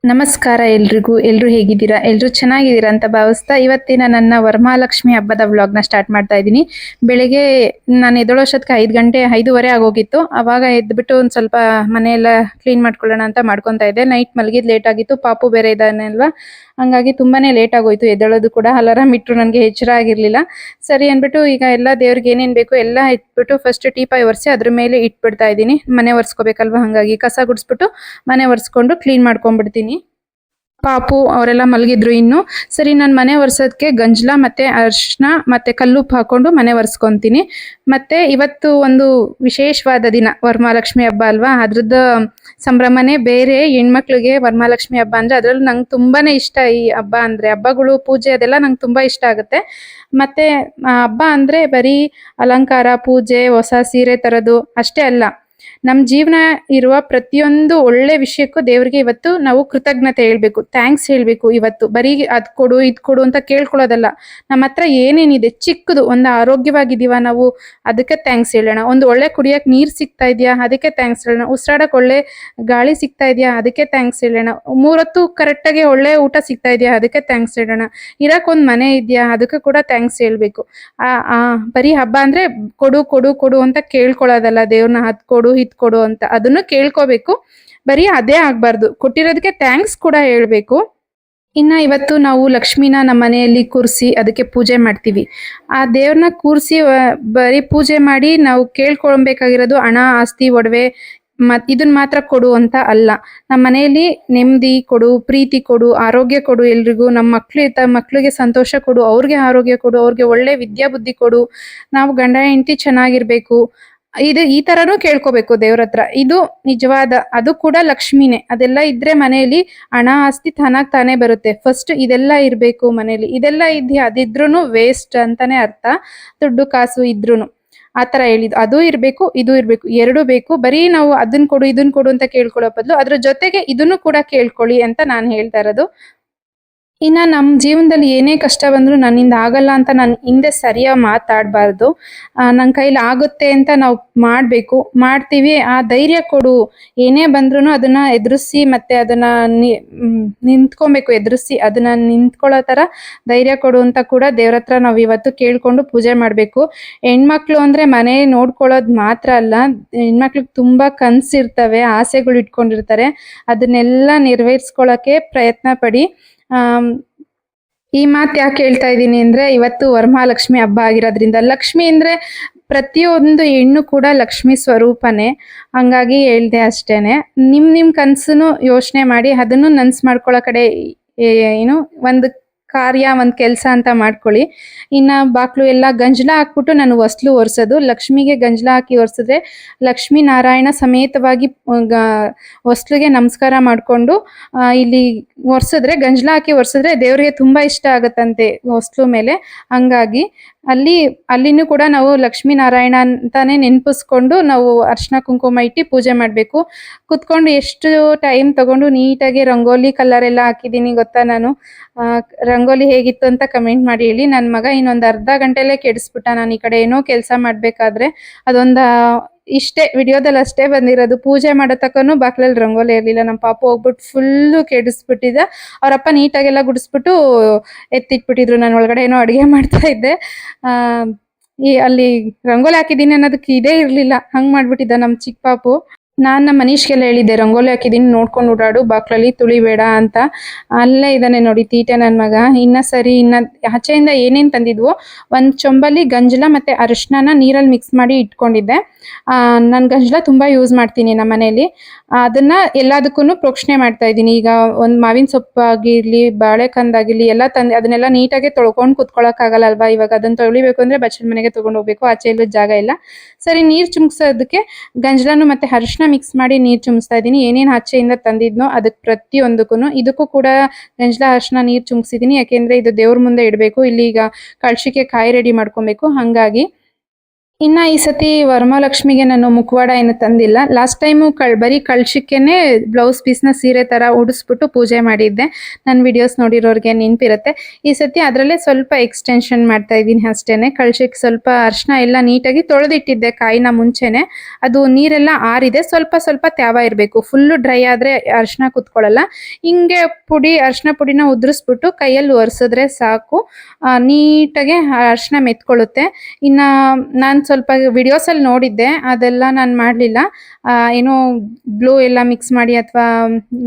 ನಮಸ್ಕಾರ ಎಲ್ರಿಗೂ. ಎಲ್ಲರೂ ಹೇಗಿದ್ದೀರಾ? ಎಲ್ಲರೂ ಚೆನ್ನಾಗಿದ್ದೀರಾ ಅಂತ ಭಾವಿಸ್ತಾ ಇವತ್ತಿನ ನನ್ನ ವರಮಹಾಲಕ್ಷ್ಮಿ ಹಬ್ಬದ ವ್ಲಾಗ್ನ ಸ್ಟಾರ್ಟ್ ಮಾಡ್ತಾ ಇದ್ದೀನಿ. ಬೆಳಿಗ್ಗೆ ನಾನು ಎದ್ದೇಳೋಷ್ಟೊತ್ತಿಗೆ 5 ಗಂಟೆ 5:15 ಆಗೋಗಿತ್ತು. ಆವಾಗ ಎದ್ಬಿಟ್ಟು ಒಂದು ಸ್ವಲ್ಪ ಮನೆಯೆಲ್ಲ ಕ್ಲೀನ್ ಮಾಡ್ಕೊಳ್ಳೋಣ ಅಂತ ಮಾಡ್ಕೊತಾ ಇದ್ದೆ. ನೈಟ್ ಮಲಗಿದ್ದು ಲೇಟ್ ಆಗಿತ್ತು, ಪಾಪು ಬೇರೆ ಇದ್ದಾನೆ ಅಲ್ವಾ, ಹಂಗಾಗಿ ತುಂಬಾನೇ ಲೇಟ್ ಆಗೋಯ್ತು ಎದ್ದೇಳೋದು ಕೂಡ. ಅಲಾರಾಮ್ ಇಟ್ಟರು ನನಗೆ ಎಚ್ಚರ ಆಗಿರಲಿಲ್ಲ. ಸರಿ ಅಂದ್ಬಿಟ್ಟು ಈಗ ಎಲ್ಲ ದೇವ್ರಿಗೆ ಏನೇನು ಬೇಕು ಎಲ್ಲ ಇಟ್ಬಿಟ್ಟು ಫಸ್ಟ್ ಟೀಪಾಯ್ ಒರೆಸಿ ಅದ್ರ ಮೇಲೆ ಇಟ್ಬಿಡ್ತಾ ಇದ್ದೀನಿ. ಮನೆ ಒರೆಸ್ಕೋಬೇಕಲ್ವಾ, ಹಾಗಾಗಿ ಕಸ ಗುಡಿಸ್ಬಿಟ್ಟು ಮನೆ ಒರೆಸ್ಕೊಂಡು ಕ್ಲೀನ್ ಮಾಡ್ಕೊಂಡ್ಬಿಡ್ತೀನಿ. ಪಾಪು ಅವರೆಲ್ಲ ಮಲಗಿದ್ರು ಇನ್ನು. ಸರಿ, ನಾನು ಮನೆ ಒರೆಸೋದಕ್ಕೆ ಗಂಜಲ ಮತ್ತೆ ಅರಿಶಿನ ಮತ್ತೆ ಕಲ್ಲುಪ್ಪು ಹಾಕೊಂಡು ಮನೆ ಒರೆಸ್ಕೊಂತೀನಿ. ಮತ್ತೆ ಇವತ್ತು ಒಂದು ವಿಶೇಷವಾದ ದಿನ, ವರಮಹಾಲಕ್ಷ್ಮಿ ಹಬ್ಬ ಅಲ್ವಾ, ಅದ್ರದ್ದು ಸಂಭ್ರಮನೇ ಬೇರೆ. ಹೆಣ್ಮಕ್ಳಿಗೆ ವರಮಹಾಲಕ್ಷ್ಮಿ ಹಬ್ಬ ಅಂದ್ರೆ ಅದ್ರಲ್ಲಿ ನಂಗೆ ತುಂಬಾನೇ ಇಷ್ಟ. ಈ ಹಬ್ಬ ಅಂದ್ರೆ, ಹಬ್ಬಗಳು ಪೂಜೆ ಅದೆಲ್ಲ ನಂಗೆ ತುಂಬಾ ಇಷ್ಟ ಆಗುತ್ತೆ. ಮತ್ತೆ ಹಬ್ಬ ಅಂದ್ರೆ ಬರೀ ಅಲಂಕಾರ, ಪೂಜೆ, ಹೊಸ ಸೀರೆ ತರೋದು ಅಷ್ಟೇ ಅಲ್ಲ, ನಮ್ಮ ಜೀವನ ಇರುವ ಪ್ರತಿಯೊಂದು ಒಳ್ಳೆ ವಿಷಯಕ್ಕೂ ದೇವ್ರಿಗೆ ಇವತ್ತು ನಾವು ಕೃತಜ್ಞತೆ ಹೇಳ್ಬೇಕು, ಥ್ಯಾಂಕ್ಸ್ ಹೇಳ್ಬೇಕು. ಇವತ್ತು ಬರೀ ಅದ್ ಕೊಡು ಇದ್ ಕೊಡು ಅಂತ ಕೇಳ್ಕೊಳ್ಳೋದಲ್ಲ. ನಮ್ಮ ಹತ್ರ ಏನೇನಿದೆ ಚಿಕ್ಕದು, ಒಂದು ಆರೋಗ್ಯವಾಗಿದೀವ ನಾವು, ಅದಕ್ಕೆ ಥ್ಯಾಂಕ್ಸ್ ಹೇಳೋಣ. ಒಂದು ಒಳ್ಳೆ ಕುಡಿಯಕ್ಕೆ ನೀರು ಸಿಗ್ತಾ ಇದೆಯಾ, ಅದಕ್ಕೆ ಥ್ಯಾಂಕ್ಸ್ ಹೇಳೋಣ. ಉಸಿರಾಡಕ್ಕೆ ಒಳ್ಳೆ ಗಾಳಿ ಸಿಗ್ತಾ ಇದೆಯಾ, ಅದಕ್ಕೆ ಥ್ಯಾಂಕ್ಸ್ ಹೇಳೋಣ. 3 ಹೊತ್ತು ಕರೆಕ್ಟಾಗಿ ಒಳ್ಳೆ ಊಟ ಸಿಗ್ತಾ ಇದೆಯಾ, ಅದಕ್ಕೆ ಥ್ಯಾಂಕ್ಸ್ ಹೇಳೋಣ. ಇರಕ್ಕೆ ಒಂದು ಮನೆ ಇದೆಯಾ, ಅದಕ್ಕೆ ಕೂಡ ಥ್ಯಾಂಕ್ಸ್ ಹೇಳ್ಬೇಕು. ಬರೀ ಹಬ್ಬ ಅಂದ್ರೆ ಕೊಡು ಕೊಡು ಕೊಡು ಅಂತ ಕೇಳ್ಕೊಳ್ಳೋದಲ್ಲ ದೇವ್ರನ್ನ, ಅದ್ ಕೊಡು ಇದ್ ಕೊಡು ಅಂತ, ಅದನ್ನು ಕೇಳ್ಕೋಬೇಕು. ಬರೀ ಅದೇ ಆಗ್ಬಾರ್ದು, ಕೊಟ್ಟಿರೋದಕ್ಕೆ ಥ್ಯಾಂಕ್ಸ್ ಕೂಡ ಹೇಳ್ಬೇಕು. ಇನ್ನ ಇವತ್ತು ನಾವು ಲಕ್ಷ್ಮಿನ ನಮ್ಮ ಮನೆಯಲ್ಲಿ ಕೂರಿಸಿ ಅದಕ್ಕೆ ಪೂಜೆ ಮಾಡ್ತೀವಿ. ಆ ದೇವ್ರನ್ನ ಕೂರಿಸಿ ಬರೀ ಪೂಜೆ ಮಾಡಿ ನಾವು ಕೇಳ್ಕೊಳ್ಬೇಕಾಗಿರೋದು ಹಣ, ಆಸ್ತಿ, ಒಡವೆ ಇದನ್ನ ಮಾತ್ರ ಕೊಡು ಅಂತ ಅಲ್ಲ. ನಮ್ಮ ಮನೆಯಲ್ಲಿ ನೆಮ್ಮದಿ ಕೊಡು, ಪ್ರೀತಿ ಕೊಡು, ಆರೋಗ್ಯ ಕೊಡು. ಎಲ್ರಿಗೂ ನಮ್ಮ ಮಕ್ಳಿಗೆ ಸಂತೋಷ ಕೊಡು, ಅವ್ರಿಗೆ ಆರೋಗ್ಯ ಕೊಡು, ಅವ್ರಿಗೆ ಒಳ್ಳೆ ವಿದ್ಯಾ ಬುದ್ಧಿ ಕೊಡು. ನಾವು ಗಂಡ ಹೆಂಡತಿ ಚೆನ್ನಾಗಿರ್ಬೇಕು, ಈ ತರನೂ ಕೇಳ್ಕೋಬೇಕು ದೇವ್ರ ಹತ್ರ. ಇದು ನಿಜವಾದ, ಅದು ಕೂಡ ಲಕ್ಷ್ಮಿನೇ. ಅದೆಲ್ಲ ಇದ್ರೆ ಮನೆಯಲ್ಲಿ ಹಣ, ಆಸ್ತಿ ತಾನಾಗ್ ತಾನೇ ಬರುತ್ತೆ. ಫಸ್ಟ್ ಇದೆಲ್ಲ ಇರ್ಬೇಕು ಮನೆಯಲ್ಲಿ. ಇದೆಲ್ಲ ಇದೆಯಾ, ಅದಿದ್ರೂನು ವೇಸ್ಟ್ ಅಂತಾನೆ ಅರ್ಥ. ದುಡ್ಡು ಕಾಸು ಇದ್ರೂನು ಆತರ ಹೇಳಿದ್ದು. ಅದು ಇರ್ಬೇಕು, ಇದು ಇರ್ಬೇಕು, ಎರಡು ಬೇಕು. ಬರೀ ನಾವು ಅದನ್ ಕೊಡು ಇದನ್ ಕೊಡು ಅಂತ ಕೇಳ್ಕೊಳ್ಳೋ ಬದಲು ಅದ್ರ ಜೊತೆಗೆ ಇದನ್ನು ಕೂಡ ಕೇಳ್ಕೊಳ್ಳಿ ಅಂತ ನಾನು ಹೇಳ್ತಾ ಇರೋದು. ಇನ್ನ ನಮ್ಮ ಜೀವನದಲ್ಲಿ ಏನೇ ಕಷ್ಟ ಬಂದ್ರು ನನ್ನಿಂದ ಆಗಲ್ಲ ಅಂತ ನಾನು ಹಿಂದೆ ಸರಿಯಾಗಿ ಮಾತಾಡಬಾರ್ದು. ನನ್ನ ಕೈಲಿ ಆಗುತ್ತೆ ಅಂತ ನಾವು ಮಾಡಬೇಕು, ಮಾಡ್ತೀವಿ. ಆ ಧೈರ್ಯ ಕೊಡು. ಏನೇ ಬಂದ್ರೂ ಅದನ್ನ ಎದುರಿಸಿ ಮತ್ತೆ ಅದನ್ನ ನಿಂತ್ಕೊಬೇಕು, ಎದುರಿಸಿ ಅದನ್ನ ನಿಂತ್ಕೊಳ್ಳೋ ತರ ಧೈರ್ಯ ಕೊಡು ಅಂತ ಕೂಡ ದೇವ್ರ ಹತ್ರ ನಾವು ಇವತ್ತು ಕೇಳ್ಕೊಂಡು ಪೂಜೆ ಮಾಡಬೇಕು. ಹೆಣ್ಮಕ್ಳು ಅಂದ್ರೆ ಮನೆ ನೋಡ್ಕೊಳ್ಳೋದು ಮಾತ್ರ ಅಲ್ಲ, ಹೆಣ್ಮಕ್ಳಿಗೆ ತುಂಬಾ ಕನ್ಸಿರ್ತವೆ, ಆಸೆಗಳು ಇಟ್ಕೊಂಡಿರ್ತಾರೆ. ಅದನ್ನೆಲ್ಲ ನೆರವೇರಿಸ್ಕೊಳ್ಳೋಕೆ ಪ್ರಯತ್ನ ಪಡಿ. ಈ ಮಾತು ಯಾಕೆ ಹೇಳ್ತಾ ಇದ್ದೀನಿ ಅಂದ್ರೆ, ಇವತ್ತು ವರಮಹಾಲಕ್ಷ್ಮಿ ಹಬ್ಬ ಆಗಿರೋದ್ರಿಂದ. ಲಕ್ಷ್ಮಿ ಅಂದ್ರೆ ಪ್ರತಿಯೊಂದು ಹೆಣ್ಣು ಕೂಡ ಲಕ್ಷ್ಮಿ ಸ್ವರೂಪನೇ, ಹಂಗಾಗಿ ಹೇಳ್ದೆ ಅಷ್ಟೇನೆ. ನಿಮ್ ಕನ್ಸನ್ನು ಯೋಚನೆ ಮಾಡಿ ಅದನ್ನು ನನ್ಸ್ ಮಾಡ್ಕೊಳ್ಳೋ ಕಡೆ ಏನು ಒಂದು ಕಾರ್ಯ, ಒಂದ್ ಕೆಲಸ ಅಂತ ಮಾಡ್ಕೊಳ್ಳಿ. ಇನ್ನ ಬಾಕ್ಲು ಎಲ್ಲ ಗಂಜಲ ಹಾಕ್ಬಿಟ್ಟು ನಾನು ಹೊಸ್ಲು ಒರೆಸೋದು. ಲಕ್ಷ್ಮಿಗೆ ಗಂಜಲ ಹಾಕಿ ಒರೆಸಿದ್ರೆ ಲಕ್ಷ್ಮೀ ನಾರಾಯಣ ಸಮೇತವಾಗಿ ಹೊಸ್ಲಿಗೆ ನಮಸ್ಕಾರ ಮಾಡ್ಕೊಂಡು ಇಲ್ಲಿ ಒರೆಸಿದ್ರೆ, ಗಂಜಲ ಹಾಕಿ ಒರೆಸಿದ್ರೆ ದೇವ್ರಿಗೆ ತುಂಬಾ ಇಷ್ಟ ಆಗತ್ತಂತೆ ಹೊಸ್ಲು ಮೇಲೆ. ಹಂಗಾಗಿ ಅಲ್ಲಿನೂ ಕೂಡ ನಾವು ಲಕ್ಷ್ಮೀ ನಾರಾಯಣ ಅಂತಾನೆ ನೆನಪಿಸ್ಕೊಂಡು ನಾವು ಅರ್ಶಿನ ಕುಂಕುಮ ಇಟ್ಟು ಪೂಜೆ ಮಾಡ್ಬೇಕು. ಕುತ್ಕೊಂಡು ಎಷ್ಟು ಟೈಮ್ ತಗೊಂಡು ನೀಟಾಗಿ ರಂಗೋಲಿ ಕಲರ್ ಎಲ್ಲ ಹಾಕಿದೀನಿ ಗೊತ್ತಾ ನಾನು. ರಂಗೋಲಿ ಹೇಗಿತ್ತು ಅಂತ ಕಮೆಂಟ್ ಮಾಡಿ ಹೇಳಿ. ನನ್ನ ಮಗ ಇನ್ನೊಂದು ಅರ್ಧ ಗಂಟೆಲೇ ಕೆಡಿಸ್ಬಿಟ್ಟ. ನಾನು ಈ ಕಡೆ ಏನೋ ಕೆಲಸ ಮಾಡ್ಬೇಕಾದ್ರೆ ಇಷ್ಟೇ ವಿಡಿಯೋದಲ್ಲಿ ಅಷ್ಟೇ ಬಂದಿರೋದು. ಪೂಜೆ ಮಾಡೋ ತಕ್ಕನು ಬಾಕ್ಲಲ್ಲಿ ರಂಗೋಲಿ ಇರ್ಲಿಲ್ಲ. ನಮ್ಮ ಪಾಪ ಹೋಗ್ಬಿಟ್ಟು ಫುಲ್ಲು ಕೆಡಿಸ್ಬಿಟ್ಟಿದ್ದ. ಅವರಪ್ಪ ನೀಟಾಗೆಲ್ಲ ಗುಡಿಸ್ಬಿಟ್ಟು ಎತ್ತಿಟ್ಬಿಟ್ಟಿದ್ರು. ನಾನು ಒಳಗಡೆ ಏನೋ ಅಡುಗೆ ಮಾಡ್ತಾ ಇದ್ದೆ. ಅಲ್ಲಿ ರಂಗೋಲಿ ಹಾಕಿದ್ದೀನಿ ಅನ್ನೋದಕ್ಕೆ ಇದೇ ಇರ್ಲಿಲ್ಲ, ಹಂಗ್ ಮಾಡ್ಬಿಟ್ಟಿದ್ದ ನಮ್ಮ ಚಿಕ್ಕ ಪಾಪು. ನಾನ್ ನಮ್ಮ ಮನೀಷ್ಗೆಲ್ಲ ಹೇಳಿದ್ದೆ, ರಂಗೋಲಿ ಹಾಕಿದೀನಿ ನೋಡ್ಕೊಂಡು ಓಡಾಡು, ಬಾಕ್ಲಲ್ಲಿ ತುಳಿಬೇಡ ಅಂತ. ಅಲ್ಲೇ ಇದ್ದಾನೆ ನೋಡಿ ತೀಟೆ ನನ್ ಮಗ. ಇನ್ನ ಸರಿ, ಇನ್ನ ಆಚೆಯಿಂದ ಏನೇನ್ ತಂದಿದ್ವೋ, ಒಂದ್ ಚೊಂಬಲ್ಲಿ ಗಂಜಲ ಮತ್ತೆ ಅರಿಶಿನ ನೀರಲ್ಲಿ ಮಿಕ್ಸ್ ಮಾಡಿ ಇಟ್ಕೊಂಡಿದ್ದೆ. ನಾನ್ ಗಂಜಲ ತುಂಬಾ ಯೂಸ್ ಮಾಡ್ತೀನಿ ನಮ್ಮ ಮನೇಲಿ. ಅದನ್ನ ಎಲ್ಲದಕ್ಕೂ ಪ್ರೋಕ್ಷಣೆ ಮಾಡ್ತಾ ಇದ್ದೀನಿ. ಈಗ ಒಂದ್ ಮಾವಿನ ಸೊಪ್ಪಾಗಿರ್ಲಿ, ಬಾಳೆಕಂದಾಗಿರ್ಲಿ ಎಲ್ಲ ಅದನ್ನೆಲ್ಲ ನೀಟಾಗಿ ತೊಳ್ಕೊಂಡು ಕುತ್ಕೊಳಕ್ ಆಗಲ್ಲ ಅಲ್ವಾ. ಇವಾಗ ಅದನ್ನ ತೊಳಿಬೇಕು ಅಂದ್ರೆ ಬಚ್ಚಲ ಮನೆಗೆ ತಗೊಂಡ್ ಹೋಗ್ಬೇಕು, ಆಚೆ ಎಲ್ಲೂ ಜಾಗ ಇಲ್ಲ. ಸರಿ, ನೀರ್ ಚುಮ್ಸೋದಕ್ಕೆ ಗಂಜಲನು ಮತ್ತೆ ಅರಿಶಿನ ಮಿಕ್ಸ್ ಮಾಡಿ ನೀರ್ ಚುಮ್ಸ್ತಾ ಇದ್ದೀನಿ. ಏನೇನ್ ಆಚೆಯಿಂದ ತಂದಿದ್ನೋ ಅದಕ್ಕೆ ಪ್ರತಿಯೊಂದಕ್ಕೂ. ಇದಕ್ಕೂ ಕೂಡ ಗಂಜಲ ಅರಿಶಿನ ನೀರ್ ಚುಮ್ಸಿದೀನಿ, ಯಾಕೆಂದ್ರೆ ಇದು ದೇವ್ರ ಮುಂದೆ ಇಡ್ಬೇಕು. ಇಲ್ಲಿ ಈಗ ಕಳ್ಶಕ್ಕೆ ಕಾಯಿ ರೆಡಿ ಮಾಡ್ಕೊಬೇಕು, ಹಂಗಾಗಿ. ಇನ್ನ ಈ ಸತಿ ವರಮಹಾಲಕ್ಷ್ಮಿಗೆ ನಾನು ಮುಖವಾಡ ಏನು ತಂದಿಲ್ಲ. ಲಾಸ್ಟ್ ಟೈಮು ಬರೀ ಕಳ್ಶಕ್ಕೇನೆ ಬ್ಲೌಸ್ ಪೀಸ್‌ನ ಸೀರೆ ತರ ಉಡಿಸ್ಬಿಟ್ಟು ಪೂಜೆ ಮಾಡಿದ್ದೆ. ನನ್ನ ವಿಡಿಯೋಸ್ ನೋಡಿರೋರ್ಗೆ ನೆನ್ಪಿರುತ್ತೆ. ಈ ಸತಿ ಅದ್ರಲ್ಲೇ ಸ್ವಲ್ಪ ಎಕ್ಸ್‌ಟೆನ್ಷನ್ ಮಾಡ್ತಾ ಇದ್ದೀನಿ ಅಷ್ಟೇನೆ. ಕಳ್ಶಕ್ಕೆ ಸ್ವಲ್ಪ ಅರ್ಶಿನ ಎಲ್ಲ ನೀಟಾಗಿ ತೊಳೆದಿಟ್ಟಿದ್ದೆ ಕಾಯಿನ ಮುಂಚೆನೆ. ಅದು ನೀರೆಲ್ಲ ಆರಿದೆ. ಸ್ವಲ್ಪ ಸ್ವಲ್ಪ ತ್ಯಾವ ಇರಬೇಕು. ಫುಲ್ಲು ಡ್ರೈ ಆದ್ರೆ ಅರ್ಶಿನ ಕುತ್ಕೊಳ್ಳಲ್ಲ. ಹಿಂಗೆ ಅರ್ಶಿನ ಪುಡಿನ ಉದುರಿಸ್ಬಿಟ್ಟು ಕೈಯಲ್ಲಿ ಒರೆಸಿದ್ರೆ ಸಾಕು. ನೀಟಾಗಿ ಅರ್ಶಿನ ಮೆತ್ಕೊಳ್ಳುತ್ತೆ. ಇನ್ನ ನಾನ್ ಸ್ವಲ್ಪ ವಿಡಿಯೋಸಲ್ಲಿ ನೋಡಿದ್ದೆ. ಅದೆಲ್ಲ ನಾನ್ ಮಾಡ್ಲಿಲ್ಲ. ಏನೋ ಗ್ಲೂ ಎಲ್ಲ ಮಿಕ್ಸ್ ಮಾಡಿ ಅಥವಾ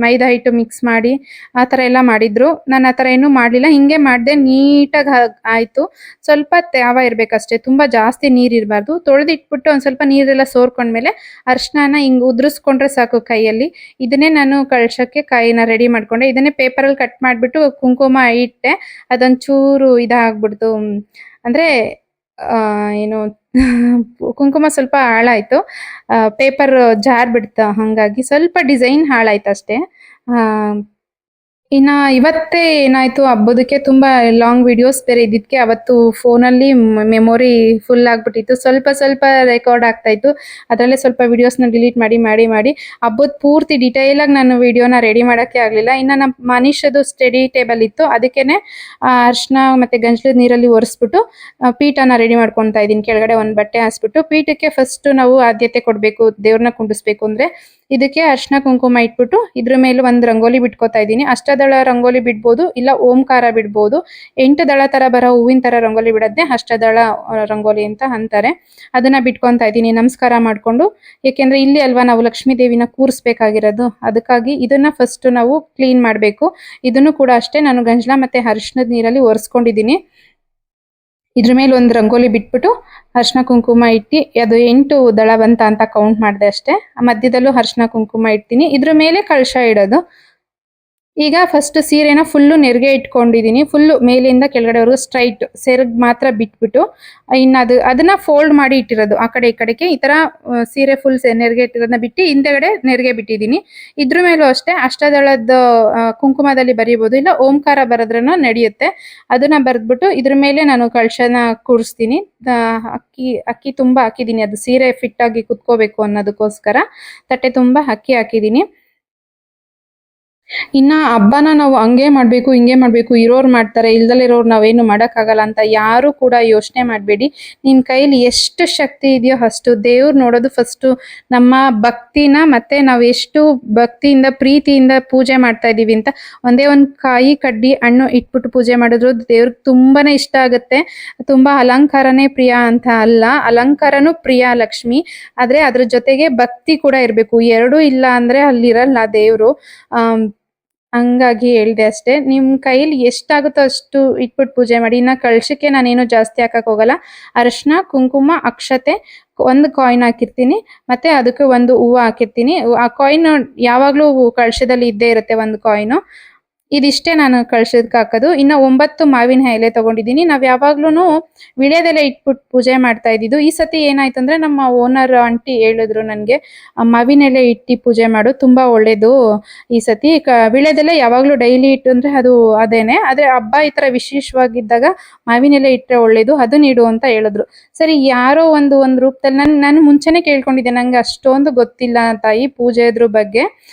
ಮೈದಾ ಹಿಟ್ಟು ಮಿಕ್ಸ್ ಮಾಡಿ ಆ ಥರ ಎಲ್ಲ ಮಾಡಿದ್ರು. ನಾನು ಆ ಥರ ಏನೂ ಮಾಡ್ಲಿಲ್ಲ. ಹಿಂಗೆ ಮಾಡ್ದೆ ನೀಟಾಗಿ ಆಯ್ತು. ಸ್ವಲ್ಪ ತ್ಯಾವ ಇರ್ಬೇಕಷ್ಟೇ. ತುಂಬಾ ಜಾಸ್ತಿ ನೀರಿರಬಾರ್ದು. ತೊಳೆದಿಟ್ಬಿಟ್ಟು ಒಂದ್ ಸ್ವಲ್ಪ ನೀರೆಲ್ಲ ಸೋರ್ಕೊಂಡ್ಮೇಲೆ ಅರ್ಶಿನನ ಹಿಂಗ್ ಉದುರಿಸ್ಕೊಂಡ್ರೆ ಸಾಕು ಕೈಯಲ್ಲಿ. ಇದನ್ನೇ ನಾನು ಕಳ್ಶಕ್ಕೆ ಕಾಯಿನ ರೆಡಿ ಮಾಡ್ಕೊಂಡೆ. ಇದನ್ನೇ ಪೇಪರಲ್ಲಿ ಕಟ್ ಮಾಡ್ಬಿಟ್ಟು ಕುಂಕುಮ ಇಟ್ಟೆ. ಅದೊಂಚೂರು ಇದಾಗ್ಬಿಡ್ತು. ಅಂದ್ರೆ ಏನು ಕುಂಕುಮ ಸ್ವಲ್ಪ ಹಾಳಾಯ್ತು. ಪೇಪರ್ ಜಾರ್ಬಿಡ್ತು ಹಂಗಾಗಿ ಸ್ವಲ್ಪ ಡಿಸೈನ್ ಹಾಳಾಯ್ತಷ್ಟೇ. ಆ ಇನ್ನ ಇವತ್ತೇ ಏನಾಯ್ತು ಹಬ್ಬದಕ್ಕೆ ತುಂಬಾ ಲಾಂಗ್ ವಿಡಿಯೋಸ್ ಬೇರೆ ಇದ್ದಿದ್ಕೆ ಅವತ್ತು ಫೋನಲ್ಲಿ ಮೆಮೊರಿ ಫುಲ್ ಆಗ್ಬಿಟ್ಟಿತ್ತು. ಸ್ವಲ್ಪ ಸ್ವಲ್ಪ ರೆಕಾರ್ಡ್ ಆಗ್ತಾ ಇತ್ತು. ಅದರಲ್ಲೇ ಸ್ವಲ್ಪ ವಿಡಿಯೋಸ್‌ನ ಡಿಲೀಟ್ ಮಾಡಿ ಹಬ್ಬದ ಪೂರ್ತಿ ಡೀಟೇಲ್ ಆಗಿ ನಾನು ವಿಡಿಯೋನ ರೆಡಿ ಮಾಡಕ್ಕೆ ಆಗ್ಲಿಲ್ಲ. ಇನ್ನ ನಮ್ಮ ಮನೀಶದು ಸ್ಟಡಿ ಟೇಬಲ್ ಇತ್ತು. ಅದಕ್ಕೇನೆ ಅರಿಶಿನ ಮತ್ತೆ ಗಂಜಲದ ನೀರಲ್ಲಿ ಒರೆಸ್ಬಿಟ್ಟು ಪೀಠನ ರೆಡಿ ಮಾಡ್ಕೊತಾ ಇದ್ದೀನಿ. ಕೆಳಗಡೆ ಒಂದು ಬಟ್ಟೆ ಹಾಸ್ಬಿಟ್ಟು ಪೀಠಕ್ಕೆ ಫಸ್ಟ್ ನಾವು ಆದ್ಯತೆ ಕೊಡ್ಬೇಕು. ದೇವ್ರನ್ನ ಕುಂಡಿಸ್ಬೇಕು ಅಂದ್ರೆ ಇದಕ್ಕೆ ಅರಿಶಿನ ಕುಂಕುಮ ಇಟ್ಬಿಟ್ಟು ಇದ್ರ ಮೇಲೆ ಒಂದು ರಂಗೋಲಿ ಬಿಟ್ಕೋತಾ ಇದ್ದೀನಿ. ಅಷ್ಟದಳ ರಂಗೋಲಿ ಬಿಡ್ಬೋದು, ಇಲ್ಲ ಓಂಕಾರ ಬಿಡ್ಬೋದು. 8 ದಳ ತರ ಬರೋ ಹೂವಿನ ತರ ರಂಗೋಲಿ ಬಿಡೋದ್ನೇ ಅಷ್ಟದಳ ರಂಗೋಲಿ ಅಂತ ಅಂತಾರೆ. ಅದನ್ನ ಬಿಟ್ಕೊಂತಾ ಇದ್ದೀನಿ ನಮಸ್ಕಾರ ಮಾಡ್ಕೊಂಡು. ಯಾಕೆಂದ್ರೆ ಇಲ್ಲಿ ಅಲ್ವಾ ನಾವು ಲಕ್ಷ್ಮೀ ದೇವಿನ ಕೂರಿಸ್ಬೇಕಾಗಿರೋದು. ಅದಕ್ಕಾಗಿ ಇದನ್ನ ಫಸ್ಟ್ ನಾವು ಕ್ಲೀನ್ ಮಾಡಬೇಕು. ಇದನ್ನು ಕೂಡ ಅಷ್ಟೇ ನಾನು ಗಂಜಲ ಮತ್ತೆ ಅರಿಶಿನದ ನೀರಲ್ಲಿ ಒರೆಸ್ಕೊಂಡಿದ್ದೀನಿ. ಇದ್ರ ಮೇಲೆ ಒಂದು ರಂಗೋಲಿ ಬಿಟ್ಬಿಟ್ಟು ಅರಿಶಿನ ಕುಂಕುಮ ಇಟ್ಟು ಅದು 8 ದಳ ಬಂತ ಅಂತ ಕೌಂಟ್ ಮಾಡಿದೆ ಅಷ್ಟೇ. ಮಧ್ಯದಲ್ಲೂ ಅರಿಶಿನ ಕುಂಕುಮ ಇಡ್ತೀನಿ. ಇದ್ರ ಮೇಲೆ ಕಳಶ ಇಡೋದು. ಈಗ ಫಸ್ಟ್ ಸೀರೆನ ಫುಲ್ಲು ನೆರಿಗೆ ಇಟ್ಕೊಂಡಿದ್ದೀನಿ. ಫುಲ್ಲು ಮೇಲಿಂದ ಕೆಳಗಡೆವರೆಗೂ ಸ್ಟ್ರೈಟ್ ಸೆರಗ್ ಮಾತ್ರ ಬಿಟ್ಬಿಟ್ಟು ಇನ್ನು ಅದನ್ನ ಫೋಲ್ಡ್ ಮಾಡಿ ಇಟ್ಟಿರೋದು ಆ ಕಡೆ ಈ ಕಡೆಗೆ. ಈ ತರ ಸೀರೆ ಫುಲ್ ನೆರಿಗೆ ಇಟ್ಟಿರೋದನ್ನ ಬಿಟ್ಟು ಹಿಂದೆಗಡೆ ನೆರಿಗೆ ಬಿಟ್ಟಿದ್ದೀನಿ. ಇದ್ರ ಮೇಲೂ ಅಷ್ಟೇ ಅಷ್ಟದಳದ ಕುಂಕುಮದಲ್ಲಿ ಬರೀಬಹುದು, ಇಲ್ಲ ಓಂಕಾರ ಬರೆದ್ರೂ ನಡೆಯುತ್ತೆ. ಅದನ್ನ ಬರೆದ್ಬಿಟ್ಟು ಇದ್ರ ಮೇಲೆ ನಾನು ಕಳಶನ ಕೂರಿಸ್ತೀನಿ. ಅಕ್ಕಿ ತುಂಬಾ ಹಾಕಿದ್ದೀನಿ. ಅದು ಸೀರೆ ಫಿಟ್ ಆಗಿ ಕುತ್ಕೋಬೇಕು ಅನ್ನೋದಕ್ಕೋಸ್ಕರ ತಟ್ಟೆ ತುಂಬಾ ಅಕ್ಕಿ ಹಾಕಿದ್ದೀನಿ. ಇನ್ನ ಹಬ್ಬನ ನಾವು ಹಂಗೆ ಮಾಡ್ಬೇಕು ಹಿಂಗೆ ಮಾಡ್ಬೇಕು, ಇರೋರು ಮಾಡ್ತಾರೆ ಇಲ್ದಲಿರೋರು ನಾವೇನು ಮಾಡಕ್ಕಾಗಲ್ಲ ಅಂತ ಯಾರು ಕೂಡ ಯೋಚನೆ ಮಾಡಬೇಡಿ. ನಿಮ್ ಕೈಲಿ ಎಷ್ಟು ಶಕ್ತಿ ಇದೆಯೋ ಅಷ್ಟು ದೇವ್ರು ನೋಡೋದು ಫಸ್ಟ್ ನಮ್ಮ ಭಕ್ತಿನ, ಮತ್ತೆ ನಾವು ಎಷ್ಟು ಭಕ್ತಿಯಿಂದ ಪ್ರೀತಿಯಿಂದ ಪೂಜೆ ಮಾಡ್ತಾ ಇದೀವಿ ಅಂತ. ಒಂದೇ ಒಂದು ಕಾಯಿ ಕಡ್ಡಿ ಹಣ್ಣು ಇಟ್ಬಿಟ್ಟು ಪೂಜೆ ಮಾಡಿದ್ರು ದೇವ್ರಿಗೆ ತುಂಬಾನೇ ಇಷ್ಟ ಆಗುತ್ತೆ. ತುಂಬಾ ಅಲಂಕಾರನೇ ಪ್ರಿಯ ಅಂತ ಅಲ್ಲ, ಅಲಂಕಾರನೂ ಪ್ರಿಯ ಲಕ್ಷ್ಮಿ. ಆದ್ರೆ ಅದ್ರ ಜೊತೆಗೆ ಭಕ್ತಿ ಕೂಡ ಇರ್ಬೇಕು. ಎರಡೂ ಇಲ್ಲ ಅಂದ್ರೆ ಅಲ್ಲಿರಲ್ಲ ದೇವ್ರು. ಹಂಗಾಗಿ ಹೇಳ್ದೆ ಅಷ್ಟೇ. ನಿಮ್ ಕೈಲಿ ಎಷ್ಟಾಗುತ್ತೋ ಅಷ್ಟು ಇಟ್ಬಿಟ್ಟು ಪೂಜೆ ಮಾಡಿ. ಇನ್ನ ಕಳಶಕ್ಕೆ ನಾನೇನು ಜಾಸ್ತಿ ಹಾಕಕ್ ಹೋಗಲ್ಲ. ಅರಿಶಿನ ಕುಂಕುಮ ಅಕ್ಷತೆ ಒಂದು ಕಾಯಿನ್ ಹಾಕಿರ್ತೀನಿ, ಮತ್ತೆ ಅದಕ್ಕೆ ಒಂದು ಹೂವು ಹಾಕಿರ್ತೀನಿ. ಆ ಕಾಯಿನ್ ಯಾವಾಗ್ಲೂ ಕಳಶದಲ್ಲಿ ಇದ್ದೇ ಇರುತ್ತೆ ಒಂದು ಕಾಯಿನು. ಇದಿಷ್ಟೇ ನಾನು ಕಳಶಕ್ಕೆ ಹಾಕೋದು. ಇನ್ನ 9 ಮಾವಿನ ಎಲೆ ತಗೊಂಡಿದ್ದೀನಿ. ನಾವ್ ಯಾವಾಗ್ಲೂನು ವಿಳ್ಯದೆಲೆ ಇಟ್ಬಿಟ್ಟು ಪೂಜೆ ಮಾಡ್ತಾ ಇದ್ದಿದ್ದು. ಈ ಸತಿ ಏನಾಯ್ತು ಅಂದ್ರೆ ನಮ್ಮ ಓನರ್ ಆಂಟಿ ಹೇಳಿದ್ರು ನನ್ಗೆ, ಮಾವಿನ ಎಲೆ ಇಟ್ಟು ಪೂಜೆ ಮಾಡು ತುಂಬಾ ಒಳ್ಳೇದು ಈ ಸತಿ. ವಿಳ್ಯದೆಲೆ ಯಾವಾಗ್ಲೂ ಡೈಲಿ ಇಟ್ಟು ಅಂದ್ರೆ ಅದು ಅದೇನೆ, ಆದ್ರೆ ಹಬ್ಬ ಈ ತರ ವಿಶೇಷವಾಗಿದ್ದಾಗ ಮಾವಿನ ಎಲೆ ಇಟ್ರೆ ಒಳ್ಳೇದು, ಅದನ್ನ ಇಡು ಅಂತ ಹೇಳಿದ್ರು. ಸರಿ ಯಾರೋ ಒಂದು ರೂಪದಲ್ಲಿ ನಾನು ಮುಂಚೆನೆ ಕೇಳ್ಕೊಂಡಿದ್ದೆ. ನಂಗೆ ಅಷ್ಟೊಂದು ಗೊತ್ತಿಲ್ಲ ತಾಯಿ ಪೂಜೆದ್ರ ಬಗ್ಗೆ.